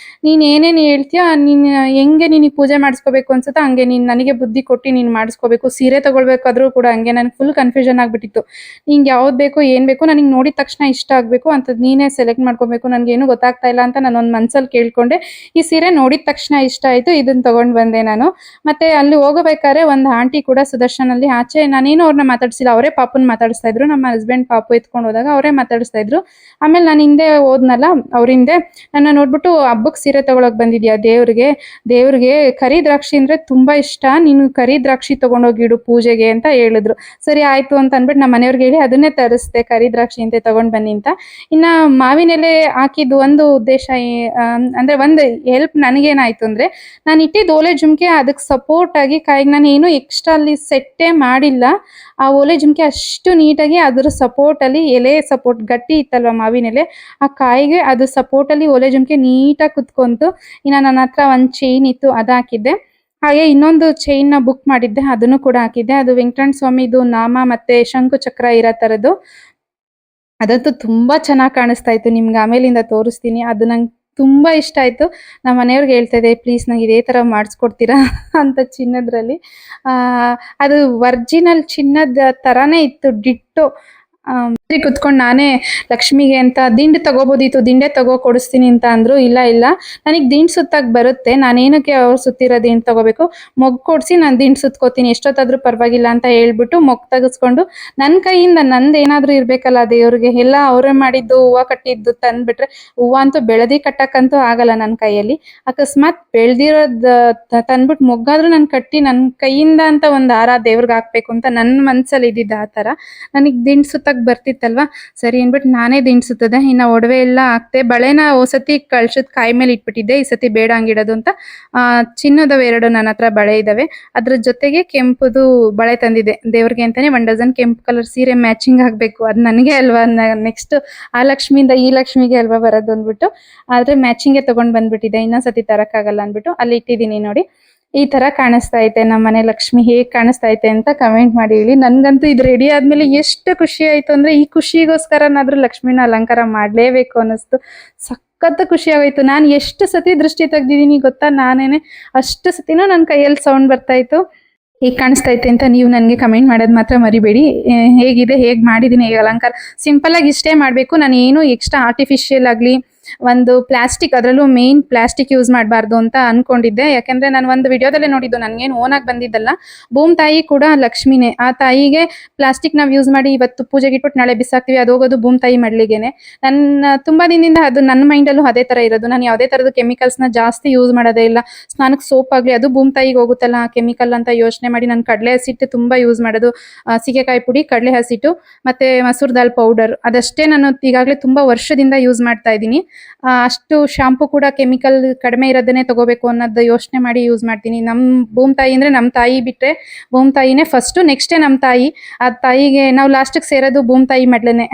ನೀನ್ ಏನೇನ್ ಹೇಳ್ತೀಯ, ನೀನ್ ಹೆಂಗೆ ನಿನಗೆ ಪೂಜೆ ಮಾಡಿಸ್ಕೋಬೇಕು ಅನ್ಸುತ್ತೆ ಹಂಗೆ ನೀನ್ ನನಗೆ ಬುದ್ಧಿ ಕೊಟ್ಟು ನೀನ್ ಮಾಡಿಸ್ಕೋಬೇಕು. ಸೀರೆ ತಗೊಳ್ಬೇಕಾದ್ರೂ ಕೂಡ ಹಂಗೆ ನನ್ಗೆ ಫುಲ್ ಕನ್ಫ್ಯೂಷನ್ ಆಗ್ಬಿಟ್ಟಿತ್ತು. ನಿಂಗೆ ಯಾವ್ದು ಬೇಕು ಏನ್ ಬೇಕು, ನನಗೆ ನೋಡಿದ ತಕ್ಷಣ ಇಷ್ಟ ಆಗ್ಬೇಕು ಅಂತದ್ ನೀನೇ ಸೆಲೆಕ್ಟ್ ಮಾಡ್ಕೋಬೇಕು. ನನ್ಗೇನು ಗೊತ್ತಾಗ್ತಾ ಇಲ್ಲ ಅಂತ ನಾನು ಒಂದ್ ಮನ್ಸಲ್ಲಿ ಕೇಳ್ಕೊಂಡೆ. ಈ ಸೀರೆ ನೋಡಿದ ತಕ್ಷಣ ಇಷ್ಟ ಆಯ್ತು, ಇದನ್ನ ತಗೊಂಡ್ ಬಂದೆ ನಾನು. ಮತ್ತೆ ಅಲ್ಲಿ ಹೋಗಬೇಕಾದ್ರೆ ಒಂದು ಆಂಟಿ ಕೂಡ ಸುದರ್ಶನ್ ಅಲ್ಲಿ ಆಚೆ, ನಾನೇನು ಅವ್ರನ್ನ ಮಾತಾಡ್ಸಿಲ್ಲ, ಅವರೇ ಪಾಪನ್ ಮಾತಾಡಿಸ್ತಾ ಇದ್ರು. ನಮ್ಮ ಹಸ್ಬೆಂಡ್ ಪಾಪು ಎತ್ಕೊಂಡು ಹೋದಾಗ ಅವರೇ ಮಾತಾಡಿಸ್ತಾ ಇದ್ರು. ಆಮೇಲೆ ನಾನು ಹಿಂದೆ ಹೋದ್ನಲ್ಲ, ಅವ್ರ ಹಿಂದೆ ನನ್ನ ನೋಡ್ಬಿಟ್ಟು ಹಬ್ಬಕ್ಕೆ ಸೀರೆ ತಗೊಳಕ್ ಬಂದಿದ್ಯಾ ದೇವ್ರಿಗೆ ಕರಿ ದ್ರಾಕ್ಷಿ ಅಂದ್ರೆ ತುಂಬಾ ಇಷ್ಟ, ನೀನು ಕರಿ ದ್ರಾಕ್ಷಿ ತಗೊಂಡೋಗಿಡು ಪೂಜೆಗೆ ಅಂತ ಹೇಳಿದ್ರು. ಸರಿ ಆಯ್ತು ಅಂತ ಅನ್ಬಿಟ್ಟು ನಮ್ಮ ಮನೆಯವ್ರಿಗೆ ಹೇಳಿ ಅದನ್ನೇ ತರಿಸ್ದೆ, ಕರಿ ದ್ರಾಕ್ಷಿ ಅಂತ ತಗೊಂಡ್ ಬನ್ನಿ ಅಂತ. ಇನ್ನ ಮಾವಿನ ಎಲೆ ಹಾಕಿದ್ದು ಒಂದು ಉದ್ದೇಶ ಅಂದ್ರೆ ಒಂದು ಹೆಲ್ಪ್ ನನಗೇನಾಯ್ತು ಅಂದ್ರೆ, ನಾನು ಇಟ್ಟಿದ್ದು ಓಲೆ ಜುಮ್ಕೆ ಅದಕ್ಕೆ ಸಪೋರ್ಟ್ ಆಗಿ ಕಾಯಿಗೆ ನಾನು ಏನು ಎಕ್ಸ್ಟ್ರಾ ಅಲ್ಲಿ ಸೆಟ್ಟೇ ಮಾಡಿಲ್ಲ. ಆ ಓಲೆ ಜುಮ್ಕೆ ಅಷ್ಟು ನೀಟಾಗಿ ಅದ್ರ ಸಪೋರ್ಟ್ ಅಲ್ಲಿ ಎಲೆ ಸಪೋರ್ಟ್ ಗಟ್ಟಿ ಇತ್ತಲ್ವಾ ಮಾವಿನ ಎಲೆ, ಆ ಕಾಯಿಗೆ ಅದು ಸಪೋರ್ಟ್ ಅಲ್ಲಿ ಓಲೆ ಜುಮ್ಕೆ ನೀಟಾಗಿ ಕುತ್ಕೊಂತು. ಇನ್ನ ನನ್ನ ಹತ್ರ ಒಂದ್ ಚೈನ್ ಇತ್ತು ಅದ್ ಹಾಕಿದ್ದೆ. ಹಾಗೆ ಇನ್ನೊಂದು ಚೈನ್ ನ ಬುಕ್ ಮಾಡಿದ್ದೆ, ಅದನ್ನು ಕೂಡ ಹಾಕಿದ್ದೆ. ಅದು ವೆಂಕಟರಮಣ ಸ್ವಾಮಿದು ನಾಮ ಮತ್ತೆ ಶಂಕು ಚಕ್ರ ಇರೋ ತರದ್ದು. ಅದಂತೂ ತುಂಬಾ ಚೆನ್ನಾಗಿ ಕಾಣಿಸ್ತಾ ಇತ್ತು. ನಿಮ್ಗೆ ಆಮೇಲಿಂದ ತೋರಿಸ್ತೀನಿ. ಅದು ನಂಗೆ ತುಂಬಾ ಇಷ್ಟ ಆಯ್ತು. ನಮ್ಮ ಮನೆಯವ್ರಿಗೆ ಹೇಳ್ತಾ ಇದ್ದೆ, ಪ್ಲೀಸ್ ನಂಗೆ ಇದೇ ತರ ಮಾಡಿಸ್ಕೊಡ್ತೀರಾ ಅಂತ ಚಿನ್ನದ್ರಲ್ಲಿ. ಆ ಅದು ಒರಿಜಿನಲ್ ಚಿನ್ನದ ತರಾನೇ ಇತ್ತು, ಡಿಟ್ಟೋ. ಕುತ್ಕೊಂಡು ನಾನೇ ಲಕ್ಷ್ಮಿಗೆ ಅಂತ ದಿಂಡು ತಗೋಬೋದಿತ್ತು, ದಿಂಡೆ ತಗೋ ಕೊಡಿಸ್ತೀನಿ ಅಂತ ಅಂದ್ರು. ಇಲ್ಲ ಇಲ್ಲ, ನನಗೆ ದಿಂಡು ಸುತ್ತಕ್ ಬರುತ್ತೆ, ನಾನೇನಕ್ಕೆ ಅವ್ರು ಸುತ್ತಿರೋ ದಿಂಡು ತಗೋಬೇಕು, ಮೊಗ್ಗು ಕೊಡ್ಸಿ ನಾನು ದಿಂಡು ಸುತ್ಕೋತೀನಿ, ಎಷ್ಟೊತ್ತಾದ್ರೂ ಪರವಾಗಿಲ್ಲ ಅಂತ ಹೇಳ್ಬಿಟ್ಟು ಮೊಗ್ಗು ತೆಗೆಸ್ಕೊಂಡು ನನ್ನ ಕೈಯಿಂದ ನಂದೇನಾದ್ರೂ ಇರ್ಬೇಕಲ್ಲ ದೇವ್ರಿಗೆ, ಎಲ್ಲ ಅವರೇ ಮಾಡಿದ್ದು ಹೂವ ಕಟ್ಟಿದ್ದು ತಂದ್ಬಿಟ್ರೆ, ಹೂವ ಅಂತೂ ಬೆಳೆದಿ ಕಟ್ಟಕ್ಕಂತೂ ಆಗಲ್ಲ ನನ್ನ ಕೈಯಲ್ಲಿ. ಅಕಸ್ಮಾತ್ ಬೆಳ್ದಿರೋದ್ ತಂದ್ಬಿಟ್ಟು ಮೊಗ್ಗಾದ್ರೂ ನಾನು ಕಟ್ಟಿ ನನ್ನ ಕೈಯಿಂದ ಅಂತ ಒಂದು ಹಾರ ದೇವ್ರಿಗೆ ಹಾಕ್ಬೇಕು ಅಂತ ನನ್ನ ಮನ್ಸಲ್ಲಿ ಇದ್ದಿದ್ದು ಆ ತರ. ನನಗೆ ದಿಂಡು ಸುತ್ತಕ್ ಬರ್ತಿತ್ತಲ್ವಾ, ಸರಿ ಅನ್ಬಿಟ್ಟು ನಾನೇ ದಿಂಡು ಸುತ್ತದೆ. ಇನ್ನ ಒಡವೆ ಎಲ್ಲ ಹಾಕ್ತೆ. ಬಳೆನ ಓಸತಿ ಕಳ್ಸದ್ ಕಾಯಿ ಮೇಲೆ ಇಟ್ಬಿಟ್ಟಿದ್ದೆ, ಈ ಸತಿ ಬೇಡ ಹಂಗಿಡೋದು ಅಂತ. ಚಿನ್ನದವು 2 ನನ್ನ ಹತ್ರ ಬಳೆ ಇದಾವೆ. ಅದ್ರ ಜೊತೆಗೆ ಕೆಂಪುದು ಬಳೆ ತಂದಿದ್ದೆ ದೇವ್ರಿಗೆ ಅಂತಾನೆ. 1 ಡಜನ್ ಕೆಂಪು ಕಲರ್ ಸೀರೆ ಮ್ಯಾಚಿಂಗ್ ಆಗ್ಬೇಕು, ಅದು ನನಗೆ ಅಲ್ವಾ, ನೆಕ್ಸ್ಟ್ ಆ ಲಕ್ಷ್ಮಿಯಿಂದ ಈ ಲಕ್ಷ್ಮಿಗೆ ಅಲ್ವಾ ಬರೋದು ಅಂದ್ಬಿಟ್ಟು, ಆದ್ರೆ ಮ್ಯಾಚಿಂಗ್ಗೆ ತಗೊಂಡ್ ಬಂದ್ಬಿಟ್ಟಿದ್ದೆ. ಇನ್ನೊಂದ್ಸತಿ ತರಕ್ಕಾಗಲ್ಲ ಅಂದ್ಬಿಟ್ಟು ಅಲ್ಲಿ ಇಟ್ಟಿದ್ದೀನಿ ನೋಡಿ. ಈ ತರ ಕಾಣಿಸ್ತಾ ಐತೆ ನಮ್ಮ ಮನೆ ಲಕ್ಷ್ಮಿ. ಹೇಗ್ ಕಾಣಿಸ್ತಾ ಐತೆ ಅಂತ ಕಮೆಂಟ್ ಮಾಡಿ ಹೇಳಿ. ನನ್ಗಂತೂ ಇದು ರೆಡಿ ಆದ್ಮೇಲೆ ಎಷ್ಟು ಖುಷಿ ಆಯ್ತು ಅಂದ್ರೆ, ಈ ಖುಷಿಗೋಸ್ಕರನಾದ್ರೂ ಲಕ್ಷ್ಮಿನ ಅಲಂಕಾರ ಮಾಡ್ಲೇಬೇಕು ಅನ್ನಿಸ್ತು. ಸಖತ್ ಖುಷಿ ಆಗೋಯ್ತು. ನಾನು ಎಷ್ಟು ಸತಿ ದೃಷ್ಟಿ ತೆಗ್ದಿದ್ದೀನಿ ಗೊತ್ತಾ, ನಾನೇನೆ ಅಷ್ಟು ಸತಿನೂ ನನ್ನ ಕೈಯಲ್ಲಿ ಸೌಂಡ್ ಬರ್ತಾ ಇತ್ತು. ಹೇಗ್ ಕಾಣಿಸ್ತಾ ಐತೆ ಅಂತ ನೀವು ನನಗೆ ಕಮೆಂಟ್ ಮಾಡೋದು ಮಾತ್ರ ಮರಿಬೇಡಿ. ಹೇಗಿದೆ, ಹೇಗ್ ಮಾಡಿದೀನಿ, ಹೇಗೆ ಅಲಂಕಾರ, ಸಿಂಪಲ್ ಆಗಿ ಇಷ್ಟೇ ಮಾಡ್ಬೇಕು. ನಾನು ಏನು ಎಕ್ಸ್ಟ್ರಾ ಆರ್ಟಿಫಿಷಿಯಲ್ ಆಗ್ಲಿ, ಒಂದು ಪ್ಲಾಸ್ಟಿಕ್, ಅದರಲ್ಲೂ ಮೇನ್ ಪ್ಲಾಸ್ಟಿಕ್ ಯೂಸ್ ಮಾಡಬಾರ್ದು ಅಂತ ಅನ್ಕೊಂಡಿದ್ದೆ. ಯಾಕೆಂದ್ರೆ ನಾನು ಒಂದು ವಿಡಿಯೋದಲ್ಲೇ ನೋಡಿದ್ದು, ನನ್ಗೇನು ಓನ್ ಆಗಿ ಬಂದಿದ್ದಲ್ಲ. ಭೂಮ್ ತಾಯಿ ಕೂಡ ಲಕ್ಷ್ಮಿನೇ. ಆ ತಾಯಿಗೆ ಪ್ಲಾಸ್ಟಿಕ್ ನಾವ್ ಯೂಸ್ ಮಾಡಿ ಇವತ್ತು ಪೂಜೆಗೆ ಇಟ್ಬಿಟ್ಟು ನಾಳೆ ಬಿಸಾಕ್ತಿವಿ, ಅದು ಹೋಗೋದು ಭೂಮ್ ತಾಯಿ ಮಡ್ಲಿಗೆನೆ. ನನ್ನ ತುಂಬಾ ದಿನದಿಂದ ಅದು ನನ್ನ ಮೈಂಡಲ್ಲೂ ಅದೇ ತರ ಇರೋದು. ನಾನು ಯಾವುದೇ ತರದ ಕೆಮಿಕಲ್ಸ್ ನ ಜಾಸ್ತಿ ಯೂಸ್ ಮಾಡೋದೇ ಇಲ್ಲ. ಸ್ನಾನಕ್ಕೆ ಸೋಪ್ ಆಗ್ಲಿ, ಅದು ಭೂಮ್ ತಾಯಿಗೆ ಹೋಗುತ್ತಲ್ಲ ಕೆಮಿಕಲ್ ಅಂತ ಯೋಚನೆ ಮಾಡಿ ನಾನು ಕಡಲೆ ಹಸಿಟ್ಟು ತುಂಬಾ ಯೂಸ್ ಮಾಡೋದು. ಸೀಗೆಕಾಯಿ ಪುಡಿ, ಕಡಲೆ ಹಸಿಟ್ಟು, ಮತ್ತೆ ಮಸೂರ್ ದಾಲ್ ಪೌಡರ್, ಅದಷ್ಟೇ ನಾನು ಈಗಾಗಲೇ ತುಂಬಾ ವರ್ಷದಿಂದ ಯೂಸ್ ಮಾಡ್ತಾ ಇದ್ದೀನಿ. ಅಷ್ಟು ಶಾಂಪೂ ಕೂಡ ಕೆಮಿಕಲ್ ಕಡಿಮೆ ಇರೋದನ್ನೇ ತಗೋಬೇಕು ಅನ್ನೋದು ಯೋಚನೆ ಮಾಡಿ ಯೂಸ್ ಮಾಡ್ತೀನಿ. ನಮ್ ಭೂಮ್ ತಾಯಿ ಅಂದ್ರೆ ನಮ್ ತಾಯಿ ಬಿಟ್ರೆ ಭೂಮ್ ತಾಯಿನೇ ಫಸ್ಟ್, ನೆಕ್ಸ್ಟೇ ನಮ್ ತಾಯಿ. ಆ ತಾಯಿಗೆ ನಾವು ಲಾಸ್ಟಿಗೆ ಸೇರೋದು ಭೂಮ್ ತಾಯಿ ಮಡ್ಲೇನೆ.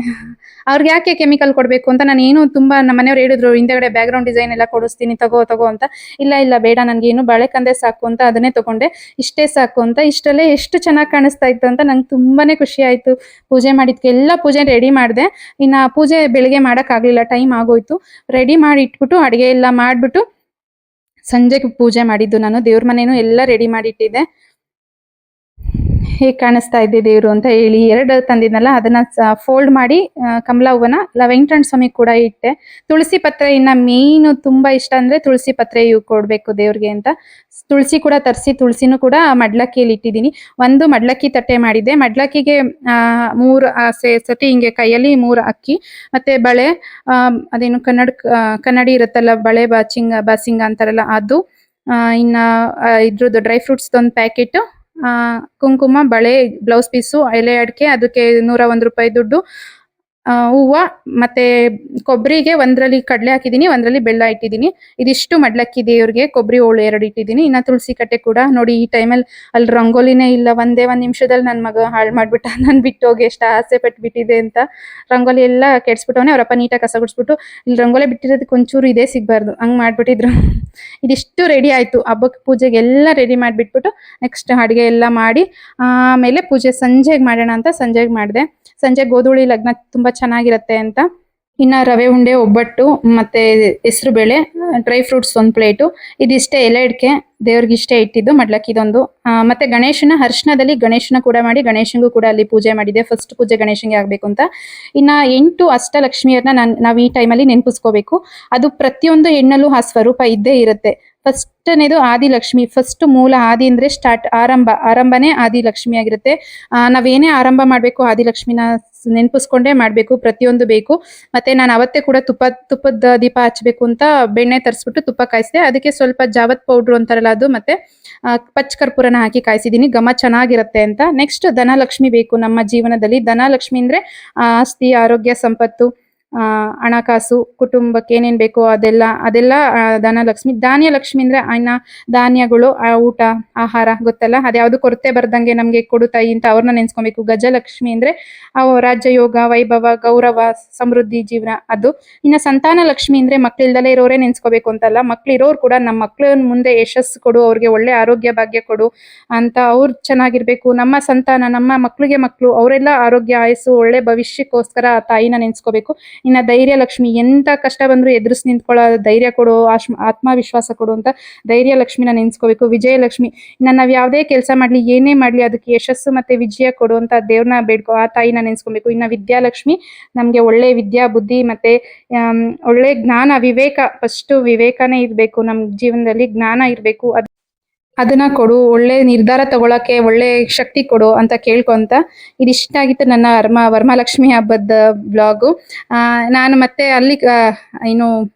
ಅವ್ರಿಗೆ ಯಾಕೆ ಕೆಮಿಕಲ್ ಕೊಡ್ಬೇಕು ಅಂತ ನಾನು ಏನು ತುಂಬಾ ನಮ್ಮ ಮನೆಯವ್ರು ಹೇಳಿದ್ರು, ಹಿಂದೆಗಡೆ ಬ್ಯಾಕ್ ಗ್ರೌಂಡ್ ಡಿಸೈನ್ ಎಲ್ಲ ಕೊಡಿಸ್ತೀನಿ ತಗೋ ತಗೋ ಅಂತ. ಇಲ್ಲ ಇಲ್ಲ ಬೇಡ, ನನ್ಗೆ ಏನು ಬಾಳೆಕಂದೆ ಸಾಕು ಅಂತ ಅದನ್ನೇ ತಗೊಂಡೆ. ಇಷ್ಟೇ ಸಾಕು ಅಂತ. ಇಷ್ಟಲ್ಲೇ ಎಷ್ಟು ಚೆನ್ನಾಗಿ ಕಾಣಿಸ್ತಾ ಇತ್ತು ಅಂತ ನಂಗೆ ತುಂಬಾನೇ ಖುಷಿ ಆಯ್ತು. ಪೂಜೆ ಮಾಡಿದ್ಕೆ ಎಲ್ಲ ಪೂಜೆ ರೆಡಿ ಮಾಡಿದೆ. ಇನ್ನ ಪೂಜೆ ಬೆಳಿಗ್ಗೆ ಮಾಡಕ್ ಆಗ್ಲಿಲ್ಲ, ಟೈಮ್ ಆಗೋಯ್ತು. ರೆಡಿ ಮಾಡಿ ಇಟ್ಬಿಟ್ಟು ಅಡಿಗೆ ಎಲ್ಲ ಮಾಡ್ಬಿಟ್ಟು ಸಂಜೆಗೆ ಪೂಜೆ ಮಾಡಿದ್ದು ನಾನು. ದೇವ್ರ ಮನೇನು ಎಲ್ಲ ರೆಡಿ ಮಾಡಿ ಇಟ್ಟಿದ್ದೆ. ಹೇಗ್ ಕಾಣಿಸ್ತಾ ಇದೆ ದೇವ್ರು ಅಂತ ಹೇಳಿ. 2 ತಂದಿದ್ನಲ್ಲ ಅದನ್ನ ಫೋಲ್ಡ್ ಮಾಡಿ ಕಮಲ ಹೂವನ ವೆಂಕಟರಮಣ ಸ್ವಾಮಿ ಕೂಡ ಇಟ್ಟೆ. ತುಳಸಿ ಪತ್ರೆ ಇನ್ನ ಮೇನ್ ತುಂಬಾ ಇಷ್ಟ ಅಂದ್ರೆ ತುಳಸಿ ಪತ್ರೆ ಇವು ಕೊಡ್ಬೇಕು ದೇವ್ರಿಗೆ ಅಂತ. ತುಳಸಿ ಕೂಡ ತರಿಸಿ ತುಳಸಿನೂ ಕೂಡ ಮಡ್ಲಕ್ಕಿಯಲ್ಲಿ ಇಟ್ಟಿದ್ದೀನಿ. ಒಂದು ಮಡ್ಲಕ್ಕಿ ತಟ್ಟೆ ಮಾಡಿದ್ದೆ. ಮಡ್ಲಕ್ಕಿಗೆ 3 ಸತಿ ಹಿಂಗೆ ಕೈಯಲ್ಲಿ 3 ಅಕ್ಕಿ, ಮತ್ತೆ ಬಳೆ, ಅದೇನು ಕನ್ನಡಿ ಇರುತ್ತಲ್ಲ ಬಳೆ ಬಾಸಿಂಗ ಅಂತಾರಲ್ಲ ಅದು, ಇನ್ನ ಇದ್ರದ್ದು ಡ್ರೈ ಫ್ರೂಟ್ಸ್ ಒಂದು ಪ್ಯಾಕೆಟ್, ಕುಂಕುಮ, ಬಳೆ, ಬ್ಲೌಸ್ ಪೀಸು, ಎಲೆ ಅಡಿಕೆ, ಅದಕ್ಕೆ 101 ರೂಪಾಯಿ ದುಡ್ಡು, ಹೂವ, ಮತ್ತೆ ಕೊಬ್ಬರಿಗೆ ಒಂದ್ರಲ್ಲಿ ಕಡಲೆ ಹಾಕಿದೀನಿ, ಒಂದ್ರಲ್ಲಿ ಬೆಲ್ಲ ಇಟ್ಟಿದ್ದೀನಿ. ಇದಿಷ್ಟು ಮಡ್ಲಕ್ಕಿ ದೇವ್ರಿಗೆ. ಕೊಬ್ಬರಿ ಹೋಳು 2 ಇಟ್ಟಿದ್ದೀನಿ. ಇನ್ನ ತುಳಸಿ ಕಟ್ಟೆ ಕೂಡ ನೋಡಿ. ಈ ಟೈಮಲ್ಲಿ ಅಲ್ಲಿ ರಂಗೋಲಿನೇ ಇಲ್ಲ. ಒಂದೇ 1 ನಿಮಿಷದಲ್ಲಿ ನನ್ನ ಮಗ ಹಾಳು ಮಾಡ್ಬಿಟ್ಟ. ನಾನು ಬಿಟ್ಟು ಹೋಗಿ ಎಷ್ಟು ಆಸೆ ಪಟ್ಬಿಟ್ಟಿದೆ ಅಂತ. ರಂಗೋಲಿ ಎಲ್ಲ ಕೆಡ್ಸ್ಬಿಟ್ಟವನೆ. ಅವರಪ್ಪ ನೀಟಾಗಿ ಕಸ ಗುಡಿಸ್ಬಿಟ್ಟು, ಇಲ್ಲಿ ರಂಗೋಲಿ ಬಿಟ್ಟಿರೋದಕ್ಕೆ ಒಂಚೂರು ಇದೇ ಸಿಗ್ಬಾರ್ದು ಹಂಗ್ ಮಾಡ್ಬಿಟ್ಟಿದ್ರು. ಇದಿಷ್ಟು ರೆಡಿ ಆಯ್ತು. ಹಬ್ಬಕ್ಕೆ ಪೂಜೆಗೆ ಎಲ್ಲ ರೆಡಿ ಮಾಡಿಬಿಟ್ಬಿಟ್ಟು ನೆಕ್ಸ್ಟ್ ಅಡುಗೆ ಎಲ್ಲ ಮಾಡಿ ಆಮೇಲೆ ಪೂಜೆ ಸಂಜೆಗೆ ಮಾಡೋಣ ಅಂತ ಸಂಜೆಗೆ ಮಾಡಿದೆ. ಸಂಜೆ ಗೋಧೂಳಿ ಲಗ್ನ ತುಂಬಾ ಚೆನ್ನಾಗಿರತ್ತೆ ಅಂತ. ಇನ್ನ ರವೆ ಉಂಡೆ, ಒಬ್ಬಟ್ಟು, ಮತ್ತೆ ಹೆಸರು ಬೇಳೆ, ಡ್ರೈ ಫ್ರೂಟ್ಸ್ 1 ಪ್ಲೇಟು, ಇದಿಷ್ಟೇ. ಎಲೆ ಅಡಿಕೆ ದೇವ್ರಿಗೆ ಇಷ್ಟೇ ಇಟ್ಟಿದ್ದು. ಮಡ್ಲಕ್ಕಿದೊಂದು, ಮತ್ತೆ ಗಣೇಶನ ಅರ್ಶನದಲ್ಲಿ ಗಣೇಶನ ಕೂಡ ಮಾಡಿ ಗಣೇಶನಿಗೂ ಕೂಡ ಅಲ್ಲಿ ಪೂಜೆ ಮಾಡಿದೆ. ಫಸ್ಟ್ ಪೂಜೆ ಗಣೇಶನಿಗೆ ಆಗ್ಬೇಕು ಅಂತ. ಇನ್ನ 8 ಅಷ್ಟಲಕ್ಷ್ಮಿಯರನ್ನ ನಾವು ಈ ಟೈಮಲ್ಲಿ ನೆನಪಿಸ್ಕೋಬೇಕು. ಅದು ಪ್ರತಿಯೊಂದು ಹೆಣ್ಣಲ್ಲೂ ಆ ಸ್ವರೂಪ ಇದ್ದೇ ಇರುತ್ತೆ. ಫಸ್ಟ್ನೇದು ಆದಿಲಕ್ಷ್ಮಿ. ಫಸ್ಟ್ ಮೂಲ ಆದಿ ಅಂದ್ರೆ ಸ್ಟಾರ್ಟ್, ಆರಂಭನೇ ಆದಿಲಕ್ಷ್ಮಿ ಆಗಿರುತ್ತೆ. ನಾವೇನೇ ಆರಂಭ ಮಾಡ್ಬೇಕು ಆದಿಲಕ್ಷ್ಮಿನ ನೆನಪಿಸ್ಕೊಂಡೇ ಮಾಡ್ಬೇಕು. ಪ್ರತಿಯೊಂದು ಬೇಕು. ಮತ್ತೆ ನಾನು ಅವತ್ತೇ ಕೂಡ ತುಪ್ಪದ ದೀಪ ಹಚ್ಬೇಕು ಅಂತ ಬೆಣ್ಣೆ ತರಿಸ್ಬಿಟ್ಟು ತುಪ್ಪ ಕಾಯಿಸಿದೆ. ಅದಕ್ಕೆ ಸ್ವಲ್ಪ ಜಾವತ್ ಪೌಡ್ರು ಅಂತಾರಲ್ಲ ಅದು, ಮತ್ತೆ ಪಚ್ಚ ಕರ್ಪೂರನ ಹಾಕಿ ಕಾಯಿಸಿದೀನಿ, ಘಮ ಚೆನ್ನಾಗಿರುತ್ತೆ ಅಂತ. ನೆಕ್ಸ್ಟ್ ಧನಲಕ್ಷ್ಮಿ ಬೇಕು ನಮ್ಮ ಜೀವನದಲ್ಲಿ. ಧನಲಕ್ಷ್ಮಿ ಅಂದ್ರೆ ಆಸ್ತಿ, ಆರೋಗ್ಯ, ಸಂಪತ್ತು, ಹಣಕಾಸು, ಕುಟುಂಬಕ್ಕೆ ಏನೇನು ಬೇಕೋ ಅದೆಲ್ಲ ಧನಲಕ್ಷ್ಮಿ. ಧಾನ್ಯಲಕ್ಷ್ಮಿ ಅಂದರೆ ಧಾನ್ಯಗಳು, ಊಟ, ಆಹಾರ ಗೊತ್ತಲ್ಲ, ಅದ್ಯಾವುದು ಕೊರತೆ ಬರ್ದಂಗೆ ನಮಗೆ ಕೊಡು ತಾಯಿ ಅಂತ ಅವ್ರನ್ನ ನೆನೆಸ್ಕೊಬೇಕು. ಗಜಲಕ್ಷ್ಮಿ ಅಂದರೆ ರಾಜ್ಯ, ಯೋಗ, ವೈಭವ, ಗೌರವ, ಸಮೃದ್ಧಿ ಜೀವನ ಅದು. ಇನ್ನು ಸಂತಾನ ಲಕ್ಷ್ಮಿ ಅಂದರೆ ಮಕ್ಳಿಲ್ದಲೇ ಇರೋರೇ ನೆನೆಸ್ಕೋಬೇಕು ಅಂತಲ್ಲ, ಮಕ್ಳಿರೋರು ಕೂಡ ನಮ್ಮ ಮಕ್ಳ ಮುಂದೆ ಯಶಸ್ಸು ಕೊಡು, ಅವ್ರಿಗೆ ಒಳ್ಳೆ ಆರೋಗ್ಯ ಭಾಗ್ಯ ಕೊಡು ಅಂತ, ಅವ್ರು ಚೆನ್ನಾಗಿರ್ಬೇಕು. ನಮ್ಮ ಸಂತಾನ, ನಮ್ಮ ಮಕ್ಳು ಅವರೆಲ್ಲ ಆರೋಗ್ಯ, ಆಯಸ್ಸು, ಒಳ್ಳೆ ಭವಿಷ್ಯಕ್ಕೋಸ್ಕರ ಆ ತಾಯಿನ ನೆನೆಸ್ಕೋಬೇಕು. ಇನ್ನು ಧೈರ್ಯ ಲಕ್ಷ್ಮಿ, ಎಂಥ ಕಷ್ಟ ಬಂದರೂ ಎದುರಿಸಿ ನಿಂತ್ಕೊಳ್ಳೋ ಧೈರ್ಯ ಕೊಡು, ಆತ್ಮವಿಶ್ವಾಸ ಕೊಡು ಅಂತ ಧೈರ್ಯ ಲಕ್ಷ್ಮಿನ ನೆನೆಸ್ಕೋಬೇಕು. ವಿಜಯಲಕ್ಷ್ಮಿ, ನಾವು ಯಾವುದೇ ಕೆಲಸ ಮಾಡಲಿ, ಏನೇ ಮಾಡಲಿ ಅದಕ್ಕೆ ಯಶಸ್ಸು ಮತ್ತೆ ವಿಜಯ ಕೊಡು ಅಂತ ದೇವ್ರನ್ನ ಬೇಡ್ಕೊ, ಆ ತಾಯಿನ ನೆನೆಸ್ಕೊಬೇಕು. ಇನ್ನು ವಿದ್ಯಾಲಕ್ಷ್ಮಿ, ನಮಗೆ ಒಳ್ಳೆ ವಿದ್ಯಾ ಬುದ್ಧಿ ಮತ್ತೆ ಒಳ್ಳೆ ಜ್ಞಾನ, ವಿವೇಕ, ಫಸ್ಟು ವಿವೇಕನೇ ಇರಬೇಕು ನಮ್ಮ ಜೀವನದಲ್ಲಿ, ಜ್ಞಾನ ಇರಬೇಕು, ಅದನ್ನ ಕೊಡು, ಒಳ್ಳೆ ನಿರ್ಧಾರ ತಗೊಳಕ್ಕೆ ಒಳ್ಳೆ ಶಕ್ತಿ ಕೊಡು ಅಂತ ಕೇಳ್ಕೊಂತ ಇದಿಷ್ಟ ಆಗಿತ್ತು ನನ್ನ ವರಮಹಾಲಕ್ಷ್ಮಿ ಹಬ್ಬದ ಬ್ಲಾಗು. ನಾನು ಮತ್ತೆ ಅಲ್ಲಿ ಏನು